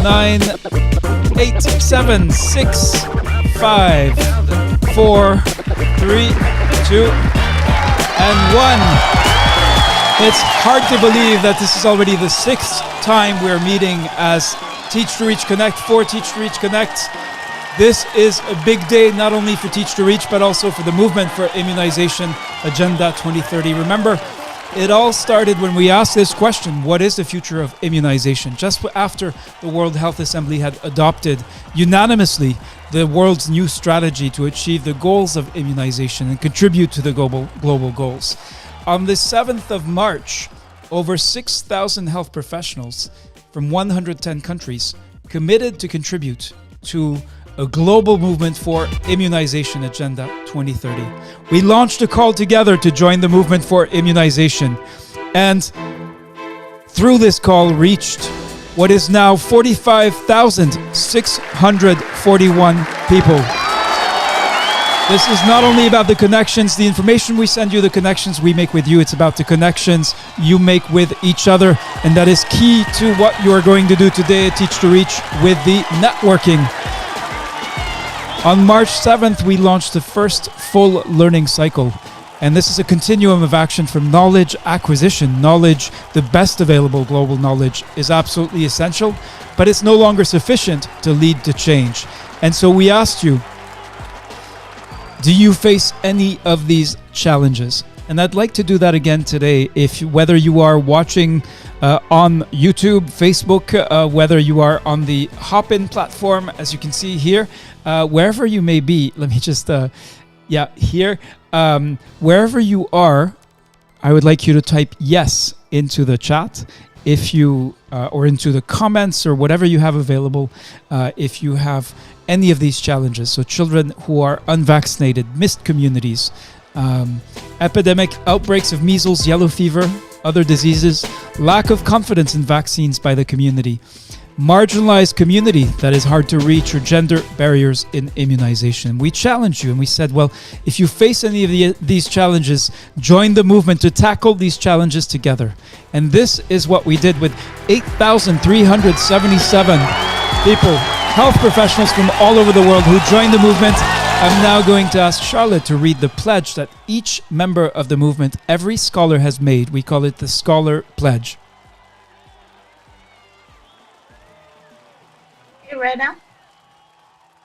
9, 8, 7, 6, 5, 4, 3, 2, and 1. It's hard to believe that this is already the 6th time we're meeting as Teach to Reach Connect for Teach to Reach Connect. This is a big day, not only for Teach to Reach, but also for the movement for Immunization Agenda 2030. Remember, it all started when we asked this question: what is the future of immunization? Just after the World Health Assembly had adopted unanimously the world's new strategy to achieve the goals of immunization and contribute to the global goals. On the 7th of March, over 6,000 health professionals from 110 countries committed to contribute to a global movement for Immunization Agenda 2030. We launched a call together to join the movement for immunization, and through this call reached what is now 45,641 people. This is not only about the connections, the information we send you, the connections we make with you. It's about the connections you make with each other. And that is key to what you are going to do today at Teach to Reach with the networking. On March 7th, we launched the first full learning cycle. And this is a continuum of action from knowledge acquisition. Knowledge, the best available global knowledge, is absolutely essential, but it's no longer sufficient to lead to change. And so we asked you, do you face any of these challenges? And I'd like to do that again today. Whether you are watching on YouTube, Facebook, whether you are on the Hop-In platform, as you can see here, wherever you may be, let me just, here, wherever you are, I would like you to type yes into the chat. If you, or into the comments or whatever you have available, if you have any of these challenges. So children who are unvaccinated, missed communities, epidemic outbreaks of measles, yellow fever, other diseases, lack of confidence in vaccines by the community, marginalized community that is hard to reach, or gender barriers in immunization. We challenged you and we said, well, if you face any of these challenges, join the movement to tackle these challenges together. And this is what we did with 8,377 people, health professionals from all over the world who joined the movement. I'm now going to ask Charlotte to read the pledge that each member of the movement, every scholar, has made. We call it the Scholar Pledge. Hey, Rena.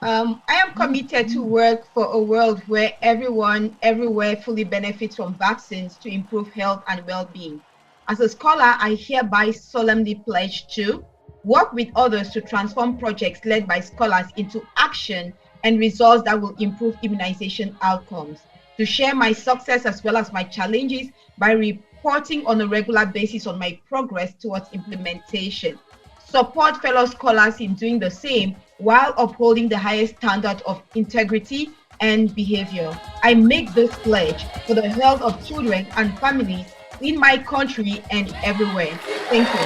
I am committed to work for a world where everyone, everywhere fully benefits from vaccines to improve health and well-being. As a scholar, I hereby solemnly pledge to work with others to transform projects led by scholars into action and results that will improve immunization outcomes, to share my success as well as my challenges by reporting on a regular basis on my progress towards implementation, support fellow scholars in doing the same while upholding the highest standard of integrity and behavior. I make this pledge for the health of children and families in my country and everywhere. Thank you.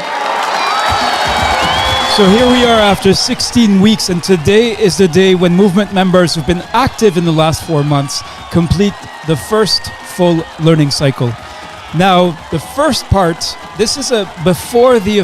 So here we are after 16 weeks, and today is the day when movement members who've been active in the last 4 months complete the first full learning cycle. Now, the first part, this is before the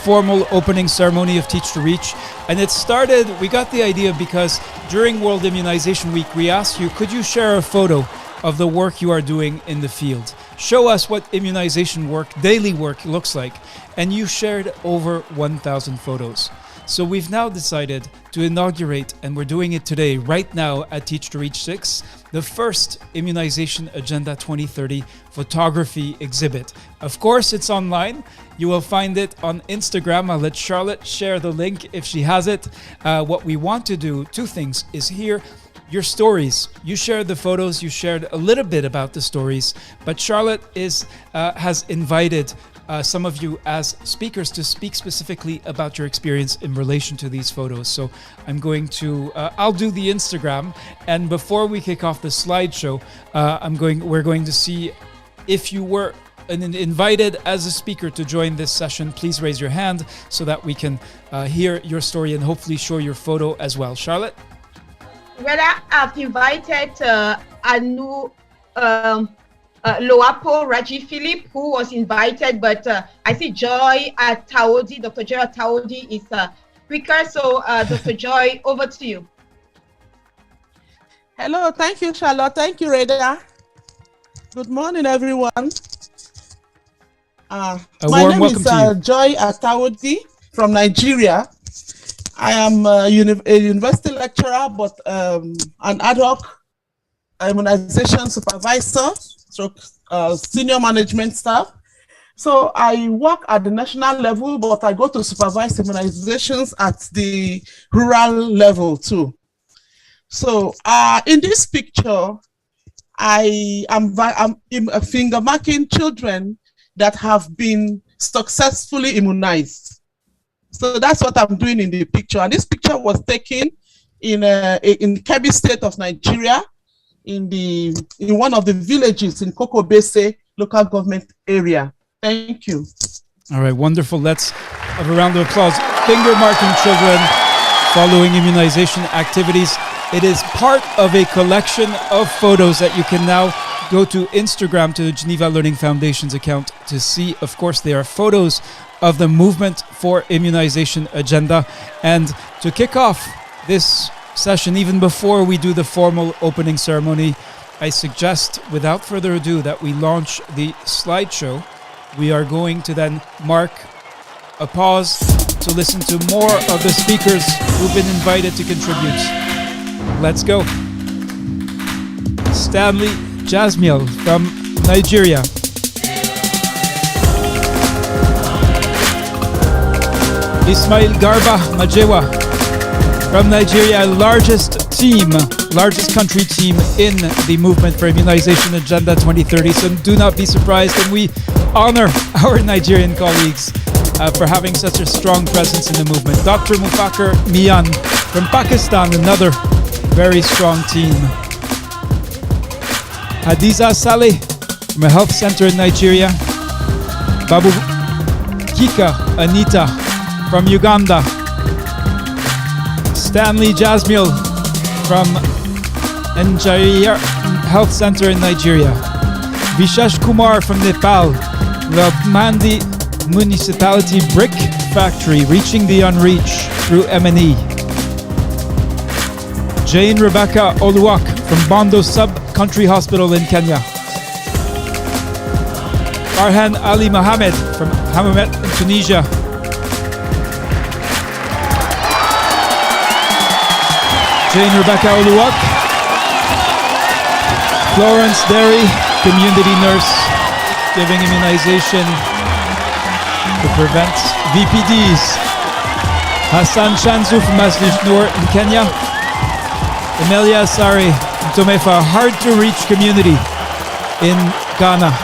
formal opening ceremony of Teach to Reach. And it started, we got the idea because during World Immunization Week, we asked you, could you share a photo of the work you are doing in the field? Show us what immunization work, daily work, looks like. And you shared over 1,000 photos. So we've now decided to inaugurate, and we're doing it today, right now at Teach to Reach 6, the first Immunization Agenda 2030 photography exhibit. Of course, it's online. You will find it on Instagram. I'll let Charlotte share the link if she has it. What we want to do, two things, is hear your stories. You shared the photos, you shared a little bit about the stories, but Charlotte has invited some of you as speakers to speak specifically about your experience in relation to these photos. So I'm going to, I'll do the Instagram, and before we kick off the slideshow, we're going to see if you were invited as a speaker to join this session. Please raise your hand so that we can hear your story and hopefully show your photo as well. Charlotte? Well, I've invited Anu Loapo Raji Philip, who was invited, but I see Joy Taodi, Dr. Joy Taodi quicker. So, Dr. Joy, over to you. Hello, thank you, Charlotte. Thank you, Reda. Good morning, everyone. My name is Joy Atawodi from Nigeria. I am a university lecturer, but an ad hoc immunization supervisor, senior management staff. So I work at the national level, but I go to supervise immunizations at the rural level too. So in this picture, I'm finger marking children that have been successfully immunized. So that's what I'm doing in the picture. And this picture was taken in Kebbi State of Nigeria, in one of the villages in Kokobese local government area. Thank you. All right, wonderful. Let's have a round of applause. Finger marking children following immunization activities. It is part of a collection of photos that you can now go to Instagram, to the Geneva Learning Foundation's account, to see. Of course, there are photos of the movement for Immunization Agenda. And to kick off this session, even before we do the formal opening ceremony, I suggest, without further ado, that we launch the slideshow. We are going to then mark a pause to listen to more of the speakers who've been invited to contribute. Let's go. Stanley Jasmiel from Nigeria. Ismail Garba Majewa from Nigeria, largest country team in the movement for Immunization Agenda 2030. So do not be surprised, and we honor our Nigerian colleagues for having such a strong presence in the movement. Dr. Mufakir Mian from Pakistan, another very strong team. Hadiza Saleh from a health center in Nigeria. Babu Kika Anita from Uganda. Stanley Jasmiel from Njaya Health Center in Nigeria. Vishesh Kumar from Nepal. The Mandi Municipality Brick Factory, reaching the unreached through M&E. Jane Rebecca Oluwak from Bondo Sub-Country Hospital in Kenya. Farhan Ali Mohammed from Hammamet in Tunisia. Jane Rebecca Oluwak. Florence Derry, community nurse, giving immunization to prevent VPDs. Hassan Shanzu from Masjid Noor in Kenya. Emilia Sari from Tomefa, hard to reach community in Ghana.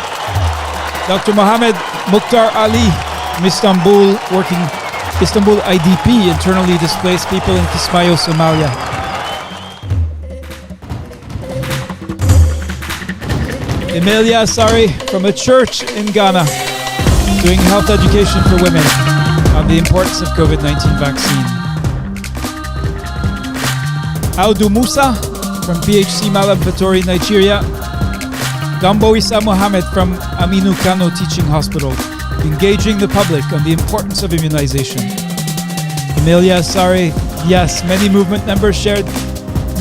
Dr. Mohammed Mukhtar Ali from Istanbul, working Istanbul IDP, internally displaced people in Kismayo, Somalia. Emilia Asari from a church in Ghana, doing health education for women on the importance of COVID-19 vaccine. Audu Musa from PHC Malam Fatori, Nigeria. Gambo Isa Mohammed from Aminu Kano Teaching Hospital, engaging the public on the importance of immunization. Emilia Asari, yes, many movement members shared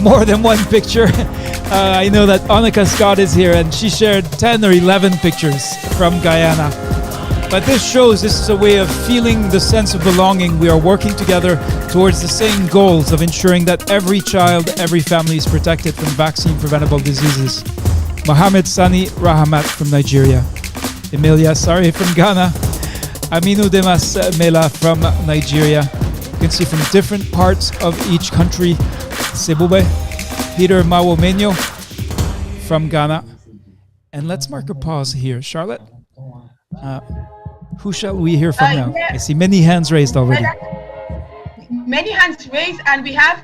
more than one picture. I know that Annika Scott is here, and she shared 10 or 11 pictures from Guyana. But this shows this is a way of feeling the sense of belonging. We are working together towards the same goals of ensuring that every child, every family is protected from vaccine-preventable diseases. Mohamed Sani Rahamat from Nigeria. Emilia Sari from Ghana. Aminu Demas Mela from Nigeria. You can see from different parts of each country. Sebube. Peter Mawomenyo from Ghana. And let's mark a pause here. Charlotte, who shall we hear from now? Yeah. I see many hands raised already. Many hands raised, and we have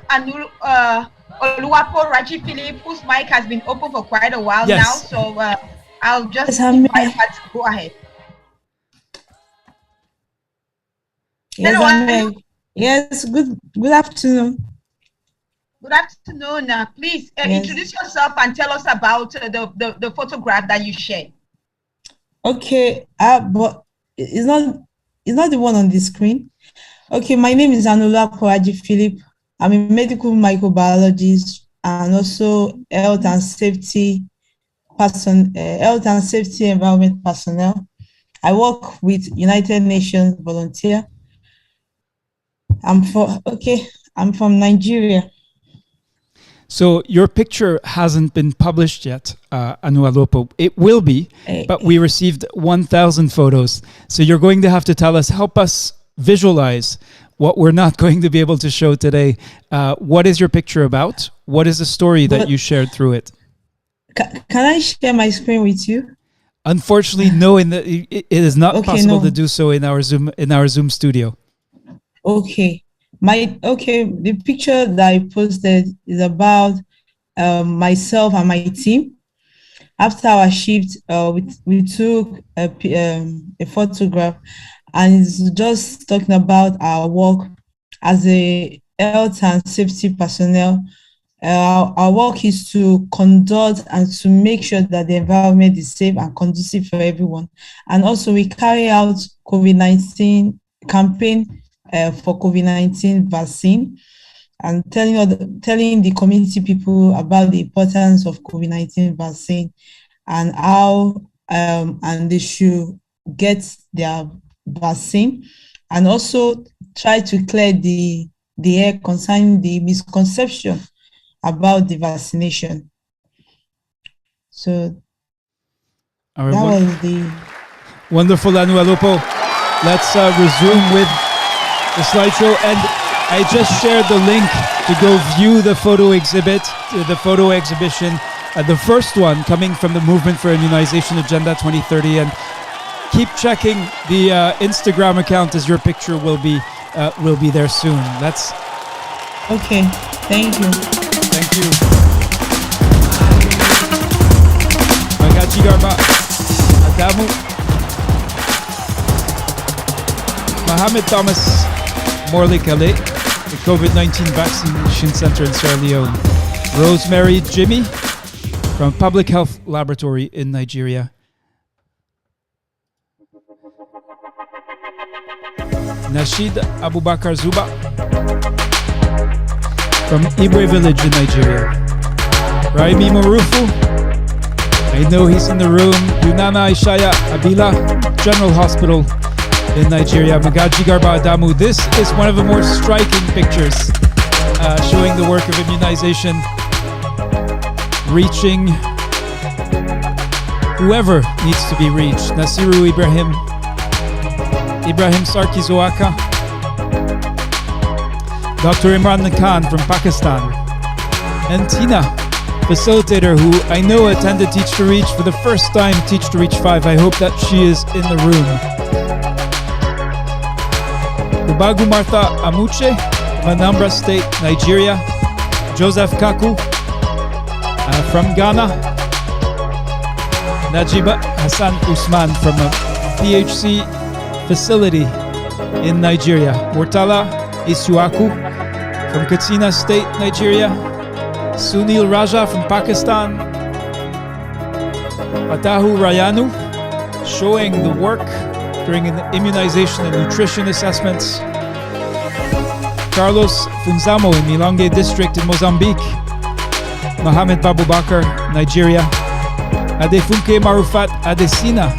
Oluwapo Raji Philip, whose mic has been open for quite a while now. So I'll just invite her to go ahead. Yes, yes, good afternoon. Good afternoon. Please introduce yourself and tell us about the photograph that you shared. Okay, but it's not the one on the screen. Okay, my name is Anula Koraji Philip. I'm a medical microbiologist and also health and safety environment personnel. I work with United Nations volunteer. I'm from Nigeria. So your picture hasn't been published yet, Anualopo. It will be, but we received 1,000 photos. So you're going to have to help us visualize what we're not going to be able to show today. What is your picture about? What is the story that you shared through it? Can I share my screen with you? Unfortunately, no. It is not possible to do so in our Zoom studio. Okay. The picture that I posted is about myself and my team. After our shift, we took a photograph, and it's just talking about our work as a health and safety personnel. Our work is to conduct and to make sure that the environment is safe and conducive for everyone. And also we carry out COVID-19 campaign for COVID-19 vaccine, and telling the community people about the importance of COVID-19 vaccine and how and they should get their vaccine, and also try to clear the air concerning the misconception about the vaccination. So that was the wonderful, Anualopo. Let's resume with the slideshow, and I just shared the link to go view the photo exhibit, the photo exhibition, the first one coming from the Movement for Immunization Agenda 2030, and keep checking the Instagram account, as your picture will be there soon. That's okay. Thank you. Thank you. Magaji Garba Adamu, Mohammed Thomas Morley Calais, the COVID-19 Vaccination Center in Sierra Leone. Rosemary Jimmy from Public Health Laboratory in Nigeria. Nasheed Abubakar Zuba from Ibre Village in Nigeria. Raimi Marufu, I know he's in the room. Yunana Ishaya Abila, General Hospital in Nigeria. Magaji Garba Adamu. This is one of the more striking pictures showing the work of immunization reaching whoever needs to be reached. Nasiru Ibrahim Sarki Zoaka, Dr. Imran Khan from Pakistan, and Tina, facilitator who I know attended Teach to Reach for the first time, Teach to Reach 5. I hope that she is in the room. Ubagu Martha Amuche, Anambra State, Nigeria. Joseph Kaku from Ghana. Najiba Hassan Usman from a PHC facility in Nigeria. Murtala Isuaku from Katsina State, Nigeria. Sunil Raja from Pakistan. Fatahu Rayanu showing the work during immunization and nutrition assessments. Carlos Funzamo in Milonge District in Mozambique. Mohamed Babubakar, Nigeria. Adefunke Marufat Adesina.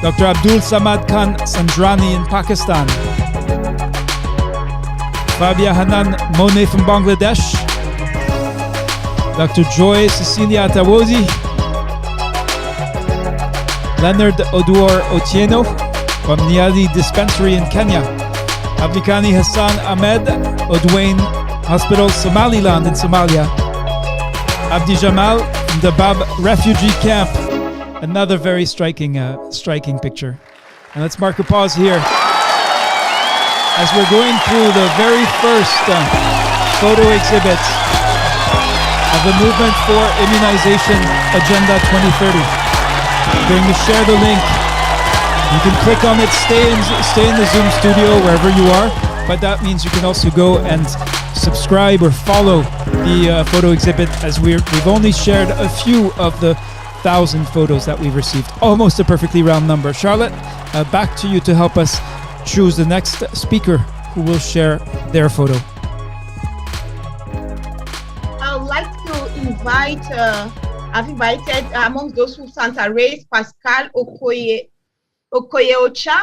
Dr. Abdul Samad Khan Sandrani in Pakistan. Fabia Hanan Mone from Bangladesh. Dr. Joy Cecilia Atawozi. Leonard Oduor Otieno from Niadi Dispensary in Kenya. Abdikani Hassan Ahmed, Odwain Hospital, Somaliland in Somalia. Abdi Jamal from the Bab Refugee Camp. Another very striking picture. And let's mark a pause here as we're going through the very first photo exhibit of the Movement for Immunization Agenda 2030. I'm going to share the link. You can click on it, stay in the Zoom studio wherever you are, but that means you can also go and subscribe or follow the photo exhibit, as we've only shared a few of the 1,000 photos that we've received. Almost a perfectly round number. Charlotte, back to you to help us choose the next speaker who will share their photo. I would like to invite, I've invited amongst those whose hands are raised, Pascal Okoye-Ocha.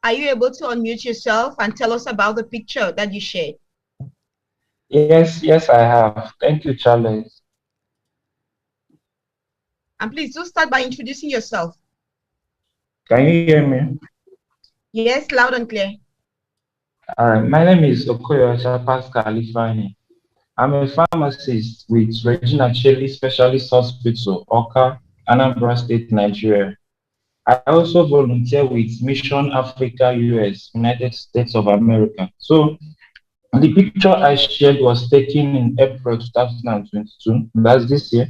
Are you able to unmute yourself and tell us about the picture that you shared? Yes, I have. Thank you, Charles. And please do start by introducing yourself. Can you hear me? Yes, loud and clear. My name is Okoye-Ocha Pascal Ifeanyi. I'm a pharmacist with Regina Cheli Specialist Hospital, Oka, Anambra State, Nigeria. I also volunteer with Mission Africa US, United States of America. So the picture I shared was taken in April 2022, that's this year,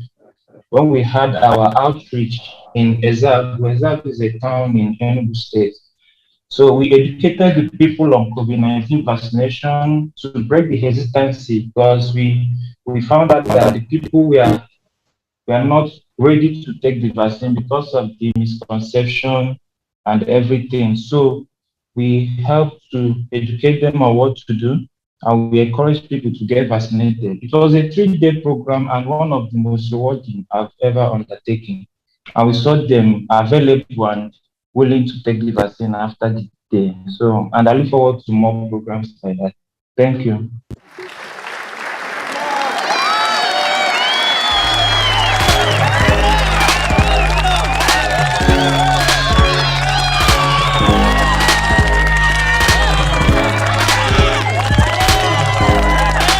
when we had our outreach in Ezagu. Ezagu is a town in Enugu State. So we educated the people on COVID-19 vaccination to break the hesitancy, because we found out that the people were not ready to take the vaccine because of the misconception and everything. So we helped to educate them on what to do, and we encourage people to get vaccinated. It was a 3-day program and one of the most rewarding I've ever undertaken. And we saw them available and willing to take the vaccine after the day. So, and I look forward to more programs like that. Thank you.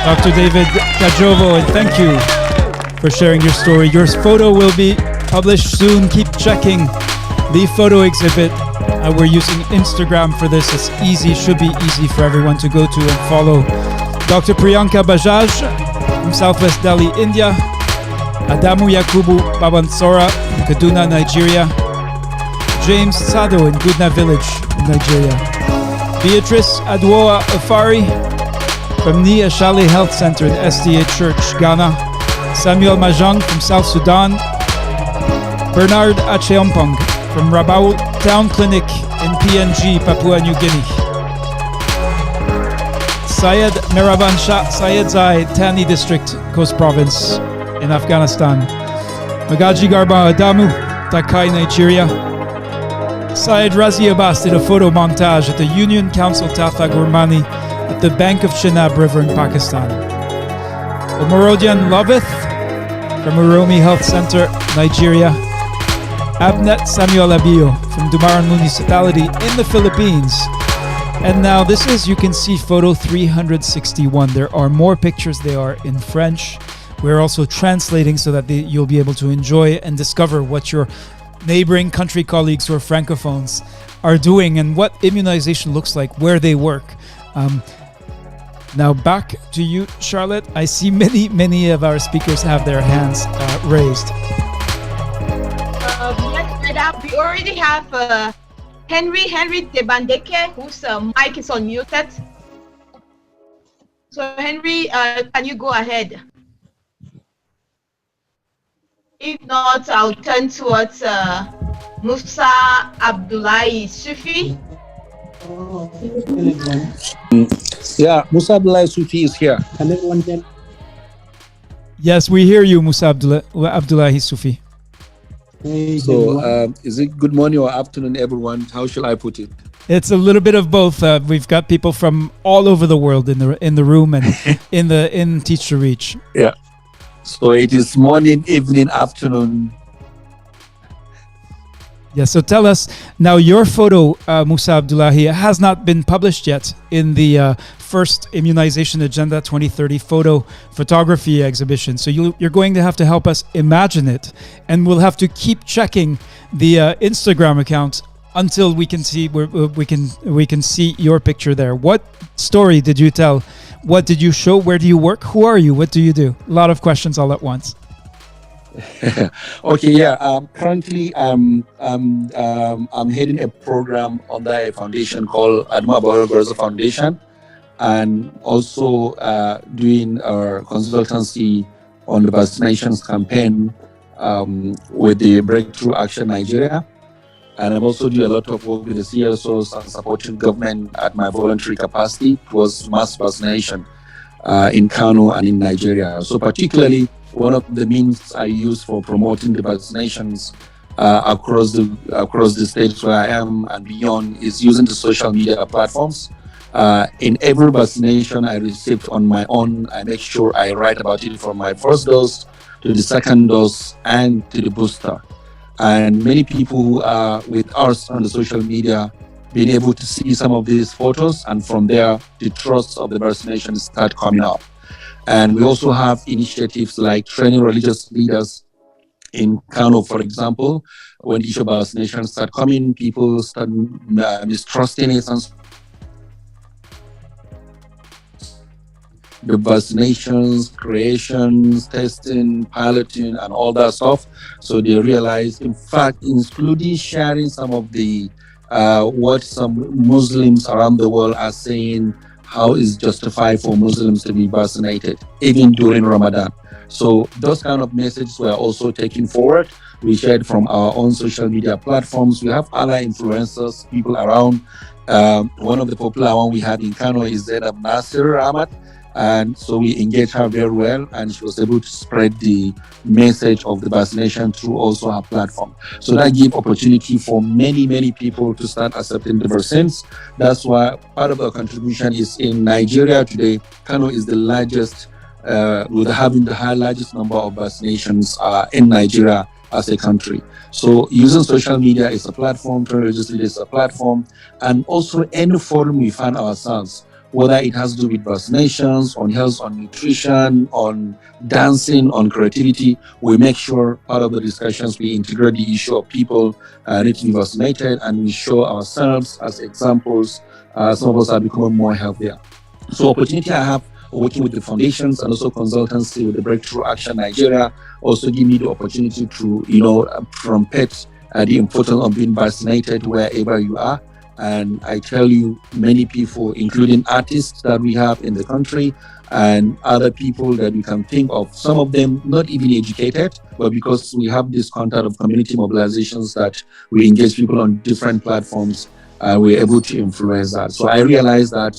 Dr. David Kajovo, and thank you for sharing your story. Your photo will be published soon. Keep checking the photo exhibit. We're using Instagram for this. It's easy, should be easy for everyone to go to and follow. Dr. Priyanka Bajaj from Southwest Delhi, India. Adamu Yakubu Babansora from Kaduna, Nigeria. James Sado in Gudna Village, Nigeria. Beatrice Adwoa Afari from Nia Shale Health Center in SDA Church, Ghana. Samuel Majang from South Sudan. Bernard Acheompong from Rabaul Town Clinic in PNG, Papua New Guinea. Syed Miravan Shah Syed Zai, Tani District, Coast Province in Afghanistan. Magaji Garba Adamu, Takai, Nigeria. Syed Razi Abbas did a photo montage at the Union Council Tatha Gurmani at the bank of Chenab River in Pakistan. Omorodian Loveth from Uromi Health Center, Nigeria. Abnet Samuel Abillo from Dumaran Municipality in the Philippines. And now this is, you can see photo 361. There are more pictures. They are in French. We're also translating so that you'll be able to enjoy and discover what your neighboring country colleagues who are francophones are doing and what immunization looks like, where they work. Now back to you, Charlotte. I see many of our speakers have their hands raised. We already have Henry Debandeke, whose mic is unmuted. So Henry, can you go ahead? If not, I'll turn towards Musa Abdullahi Sufi. Yeah, Musa Abdullahi Sufi is here. Can everyone hear? Yes, we hear you, Musa Abdullahi Sufi. So, is it good morning or afternoon, everyone? How shall I put it? It's a little bit of both. We've got people from all over the world in the room and in Teach to Reach. Yeah. So it is morning, evening, afternoon. Yeah, so tell us now, your photo, Musa Abdullahi, has not been published yet in the first Immunization Agenda 2030 photo photography exhibition. So you're going to have to help us imagine it, and we'll have to keep checking the Instagram account until we can see we can see your picture there. What story did you tell? What did you show? Where do you work? Who are you? What do you do? A lot of questions all at once. Okay, yeah. Currently, I'm heading a program under a foundation called Adma Barroso Foundation, and also doing our consultancy on the vaccinations campaign with the Breakthrough Action Nigeria. And I'm also doing a lot of work with the CSOs and supporting government at my voluntary capacity towards mass vaccination in Kano and in Nigeria. So particularly, one of the means I use for promoting the vaccinations across the states where I am and beyond is using the social media platforms. In every vaccination I received on my own, I make sure I write about it from my first dose to the second dose and to the booster. And many people who are with us on the social media being able to see some of these photos, and from there, the trust of the vaccination start coming up. And we also have initiatives like training religious leaders in Kano, for example. When the issue of vaccination start coming, people start mistrusting it, and the vaccinations, creations, testing, piloting, and all that stuff. So they realize, in fact, including sharing some of the what some Muslims around the world are saying, how it's justified for Muslims to be vaccinated, even during Ramadan. So those kind of messages were also taken forward. We shared from our own social media platforms. We have other influencers, people around. One of the popular one we have in Kano is Zainab Nasir Ahmad. And so we engaged her very well, and she was able to spread the message of the vaccination through also her platform. So that gave opportunity for many, many people to start accepting the vaccines. That's why part of our contribution is in Nigeria today. Kano is the largest, with having the largest number of vaccinations in Nigeria as a country. So using social media is a platform, religiously is a platform, and also any forum we find ourselves, whether it has to do with vaccinations, on health, on nutrition, on dancing, on creativity, we make sure part of the discussions we integrate the issue of people need to be vaccinated, and we show ourselves as examples. Some of us are becoming more healthier. So opportunity I have working with the foundations and also consultancy with the Breakthrough Action Nigeria also give me the opportunity to, trumpet the importance of being vaccinated wherever you are. And I tell you, many people, including artists that we have in the country and other people that we can think of, some of them not even educated, but because we have this contact of community mobilizations that we engage people on different platforms, we're able to influence that. So I realized that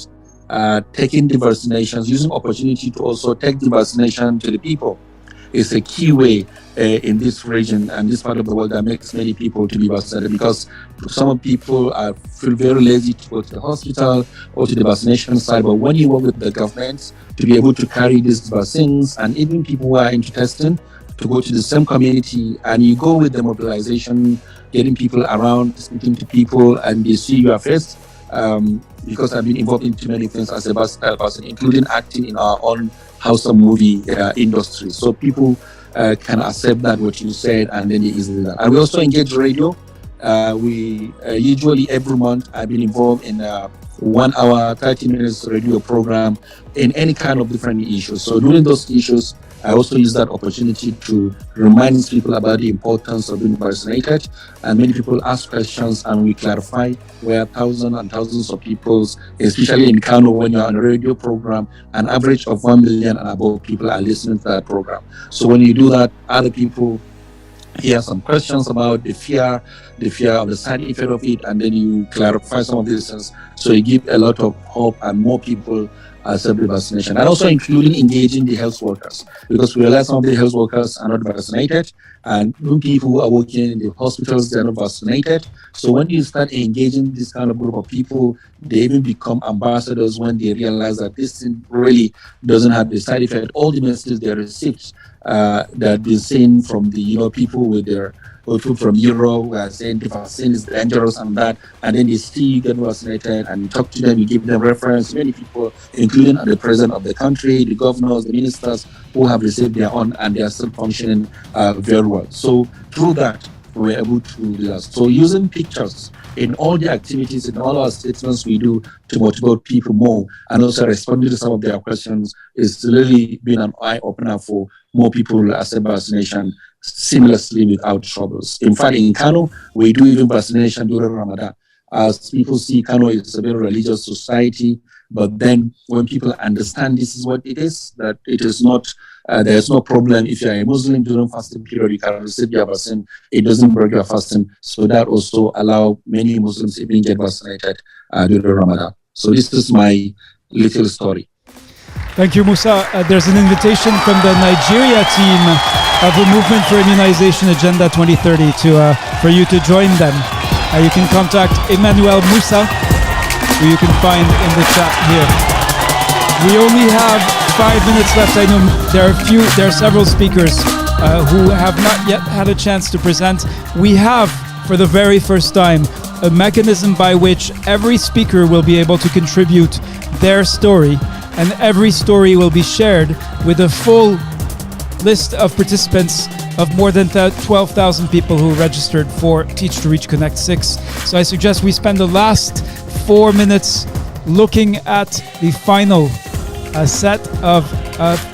taking the vaccinations, using opportunity to also take the vaccination to the people is a key way in this region and this part of the world that makes many people to be vaccinated, because some people feel very lazy to go to the hospital or to the vaccination side. But when you work with the governments to be able to carry these vaccines, and even people who are into testing, to go to the same community, and you go with the mobilization, getting people around, speaking to people, and they see your face. Because I've been involved in too many things as a person, including acting in our own house of movie industry. So people can accept that what you said, and then they easily that. And we also engage radio. We usually every month I've been involved in a 1 hour, 30 minutes radio program in any kind of different issues. So during those issues, I also use that opportunity to remind people about the importance of being vaccinated. And many people ask questions, and we clarify where thousands and thousands of people, especially in Kano, when you're on a radio program, an average of 1 million and above people are listening to that program. So when you do that, other people hear some questions about the fear of the side effect of it, and then you clarify some of these things. So you give a lot of hope, and more people accept the vaccination. And also including engaging the health workers, because we realize some of the health workers are not vaccinated, and people who are working in the hospitals, they're not vaccinated. So when you start engaging this kind of group of people, they even become ambassadors when they realize that this thing really doesn't have the side effect. All the messages they received that been seen from the people with their people from Europe who are saying the vaccine is dangerous and that, and then they see you get vaccinated and you talk to them, you give them reference. Many people, including the president of the country, the governors, the ministers, who have received their own, and they are still functioning very well. So through that, we're able to do that. So using pictures in all the activities, in all our statements we do to motivate people more, and also responding to some of their questions, is really been an eye-opener for more people to accept vaccination seamlessly without troubles. In fact, in Kano, we do even vaccination during Ramadan. As people see, Kano is a very religious society, but then when people understand this is what it is, that it is not, there's no problem if you're a Muslim during fasting period, you can receive your vaccine, it doesn't break your fasting. So that also allow many Muslims even get vaccinated during Ramadan. So this is my little story. Thank you, Musa. There's an invitation from the Nigeria team of the Movement for Immunization Agenda 2030 for you to join them. You can contact Emmanuel Musa, who you can find in the chat here. We only have 5 minutes left. I know there are several speakers who have not yet had a chance to present. We have, for the very first time, a mechanism by which every speaker will be able to contribute their story, and every story will be shared with a full list of participants of more than 12,000 people who registered for Teach to Reach Connect 6. So I suggest we spend the last 4 minutes looking at the final set of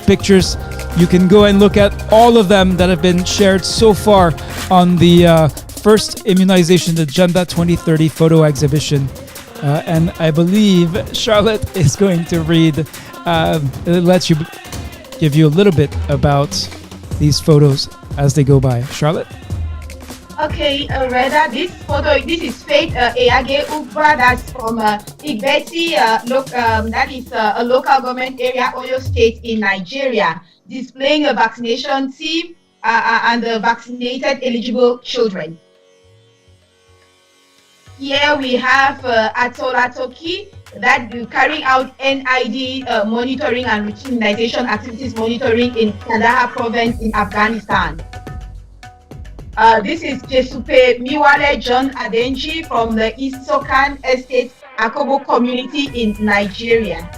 pictures. You can go and look at all of them that have been shared so far on the first Immunization Agenda 2030 photo exhibition. And I believe Charlotte is going to read, lets you give you a little bit about these photos as they go by. Charlotte? Okay, Reda, this is Faith Eyage Ugba, that's from Igbeti, that is a local government area, Oyo State in Nigeria, displaying a vaccination team and the vaccinated eligible children. Here we have Atola Toki, that carrying out NID monitoring and routine immunization activities monitoring in Kandahar province in Afghanistan. This is Jesupe Miwale John Adenji from the Isokan Estate Akobo community in Nigeria.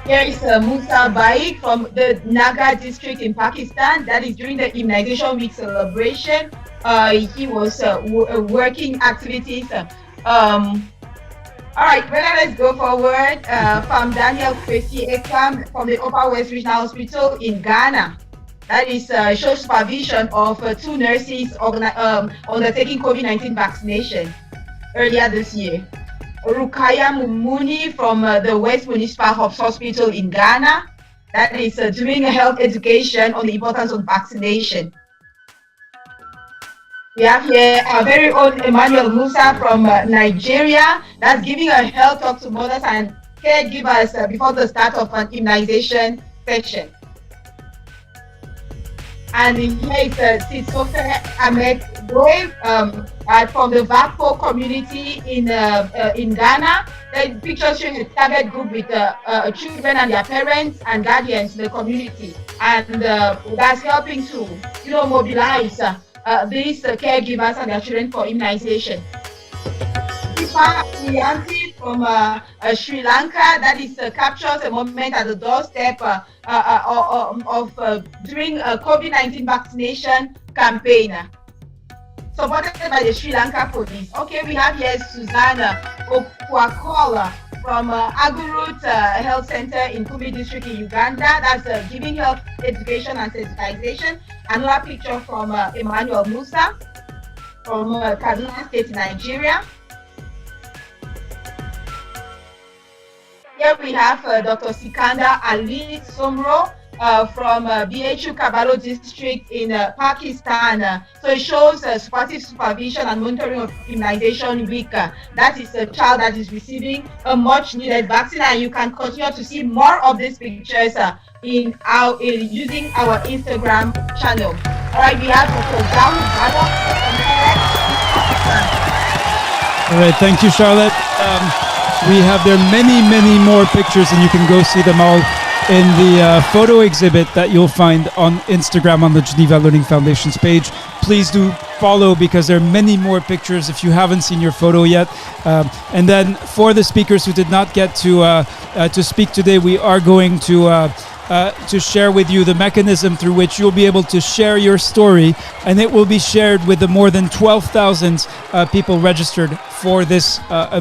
Here is Musa Baik from the Naga district in Pakistan. That is during the Immunization Week celebration. He was working activities. All right, well, let's go forward. From Daniel Kwesi Ekam from the Upper West Regional Hospital in Ghana. That is shows supervision of 2 nurses undertaking COVID-19 vaccination earlier this year. Rukaya Mumuni from the West Municipal Hospital in Ghana. That is doing a health education on the importance of vaccination. We have here our very own Emmanuel Musa from Nigeria. That's giving a health talk to mothers and caregivers before the start of an immunization session. And here is Sitofe Ahmed Boy from the Vakpo community in Ghana. The picture showing a target group with children and their parents and guardians in the community, and that's helping to mobilize these caregivers and their children for immunization. Priyanti from Sri Lanka, that is captures a moment at the doorstep during a COVID-19 vaccination campaign supported by the Sri Lanka police. Okay, we have here Susanna Okwakola from Agurut Health Center in Kumi District in Uganda. That's giving health education and sensitization. Another picture from Emmanuel Musa from Kaduna State in Nigeria. Here we have Dr. Sikanda Ali Somro from BHU Kabalo district in Pakistan. So it shows supportive supervision and monitoring of immunization week. That is a child that is receiving a much needed vaccine, and you can continue to see more of these pictures using our Instagram channel. All right, we have Dr. Dawood Bado. All right, thank you, Charlotte. We have there many more pictures, and you can go see them all in the photo exhibit that you'll find on Instagram on the Geneva Learning Foundation's page. Please do follow, because there are many more pictures if you haven't seen your photo yet. And then for the speakers who did not get to speak today, we are going to share with you the mechanism through which you'll be able to share your story, and it will be shared with the more than 12,000 people registered for this